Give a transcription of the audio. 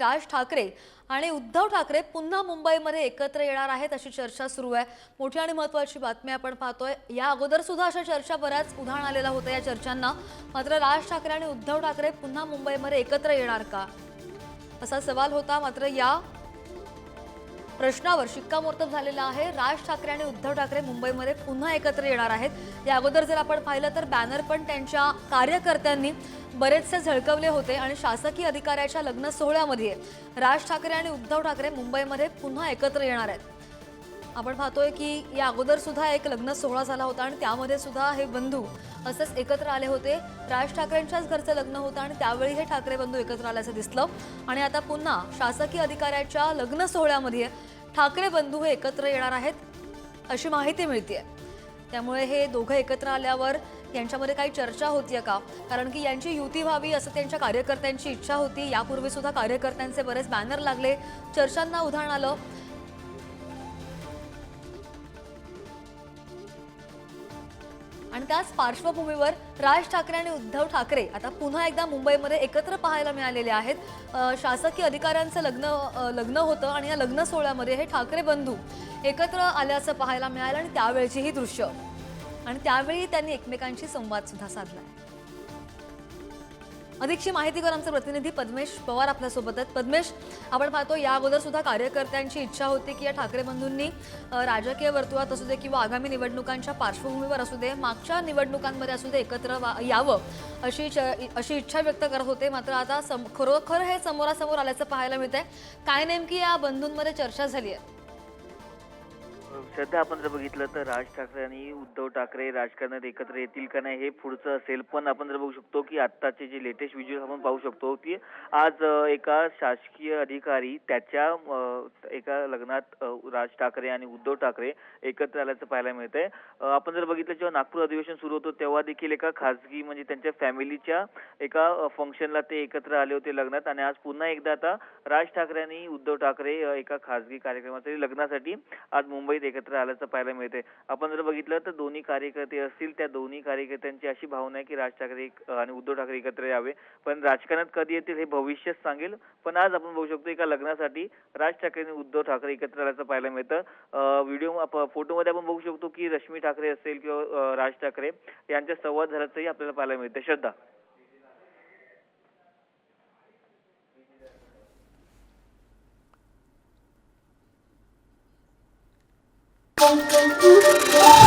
राज ठाकरे आणि उद्धव ठाकरे पुन्हा मुंबईमध्ये एकत्र येणार आहेत अशी चर्चा सुरू आहे। मोठी आणि महत्त्वाची बातमी आपण पाहतोय। या अगोदर सुद्धा अशा चर्चा बऱ्याच उधाण आलेला होता या चर्चांना। मात्र राज ठाकरे आणि उद्धव ठाकरे पुन्हा मुंबईमध्ये एकत्र येणार का असा सवाल होता। मात्र या प्रश्नावर शिक्कामोर्तब झालेला आहे। राज ठाकरे आणि उद्धव ठाकरे मुंबईमध्ये पुन्हा एकत्र येणार आहेत। या अगोदर जर आपण पाहिलं तर बॅनर पण त्यांच्या कार्यकर्त्यांनी बरेचसे झळकवले होते आणि शासकीय अधिकाऱ्याच्या लग्न सोहळ्यामध्ये राज ठाकरे आणि उद्धव ठाकरे मुंबईमध्ये पुन्हा एकत्र येणार आहेत। आपण पाहतोय की या अगोदर सुद्धा एक लग्न सोहळा झाला होता आणि त्यामध्ये सुद्धा हे बंधू असेच एकत्र आले होते। राज ठाकरेंच्याच घरचं लग्न होतं आणि त्यावेळी हे ठाकरे बंधू एकत्र आल्याचं दिसलं आणि आता पुन्हा शासकीय अधिकाऱ्याच्या लग्न सोहळ्यामध्ये ठाकरे बंधू हे एकत्र येणार आहेत अशी माहिती मिळते। त्यामुळे हे दोघं एकत्र आल्यावर यांच्यामध्ये काही चर्चा होतीये का, कारण की यांची युती व्हावी असं त्यांच्या कार्यकर्त्यांची इच्छा होती। यापूर्वी सुद्धा कार्यकर्त्यांचे बरेच बॅनर लागले, चर्चांना उधाण आलं। आणि त्याच पार्श्वभूमीवर राज ठाकरे आणि उद्धव ठाकरे आता पुन्हा एकदा मुंबईमध्ये एकत्र पाहायला मिळालेले आहेत। शासकीय अधिकाऱ्यांचं लग्न होतं आणि या लग्न सोहळ्यामध्ये हे ठाकरे बंधू एकत्र आल्याचं पाहायला मिळालं आणि त्यावेळची ही दृश्य आणि त्यावेळी त्यांनी एकमेकांशी संवाद सुद्धा साधला। अधिकची माहिती कर आमचे प्रतिनिधी पद्मेश पवार आपल्या सोबत आहेत। पद्मेश, आपण पाहतो या अगोदर सुद्धा कार्यकर्त्यांची इच्छा होती की या ठाकरे बंधूंनी राजकीय वर्तुळात असू दे किंवा आगामी निवडणुकांच्या पार्श्वभूमीवर असू दे, मागच्या निवडणुकांमध्ये असू दे एकत्र यावं अशी इच्छा व्यक्त करत होते। मात्र आता खरोखर हे समोरासमोर आल्याचं पाहायला मिळतंय। काय नेमकी या बंधूंमध्ये चर्चा झाली आहे? सध्या आपण जर बघितलं तर राज ठाकरे आणि उद्धव ठाकरे राजकारणात एकत्र येतील का नाही हे पुढचं असेल। पण आपण जर बघू शकतो की आत्ताचे जे लेटेस्ट व्हिडिओ आपण पाहू शकतो की आज एका शासकीय अधिकारी त्याच्या एका लग्नात राज ठाकरे आणि उद्धव ठाकरे एकत्र आल्याचं पाहायला मिळतंय। आपण जर बघितलं जेव्हा नागपूर अधिवेशन सुरू होतं तेव्हा देखील एका खासगी म्हणजे त्यांच्या फॅमिलीच्या एका फंक्शनला ते एकत्र आले होते लग्नात आणि आज पुन्हा एकदा आता राज ठाकरे आणि उद्धव ठाकरे एका खासगी कार्यक्रमासाठी लग्नासाठी आज मुंबईत एकत्र आल्याचं पाहायला मिळते। आपण जर बघितलं तर दोन्ही कार्यकर्ते असतील त्या दोन्ही कार्यकर्त्यांची अशी भावना आहे की राज ठाकरे आणि उद्धव ठाकरे एकत्र यावे, पण राजकारणात कधी येतील हे भविष्यच सांगेल। पण आज आपण बघू शकतो एका लग्नासाठी राज ठाकरे आणि उद्धव ठाकरे एकत्र आल्याचं पाहायला मिळतं। फोटोमध्ये आपण बघू शकतो की रश्मी ठाकरे असेल किंवा राज ठाकरे यांच्या संवाद झाल्याचंही आपल्याला पाहायला मिळतं। श्रद्धा, Thank you.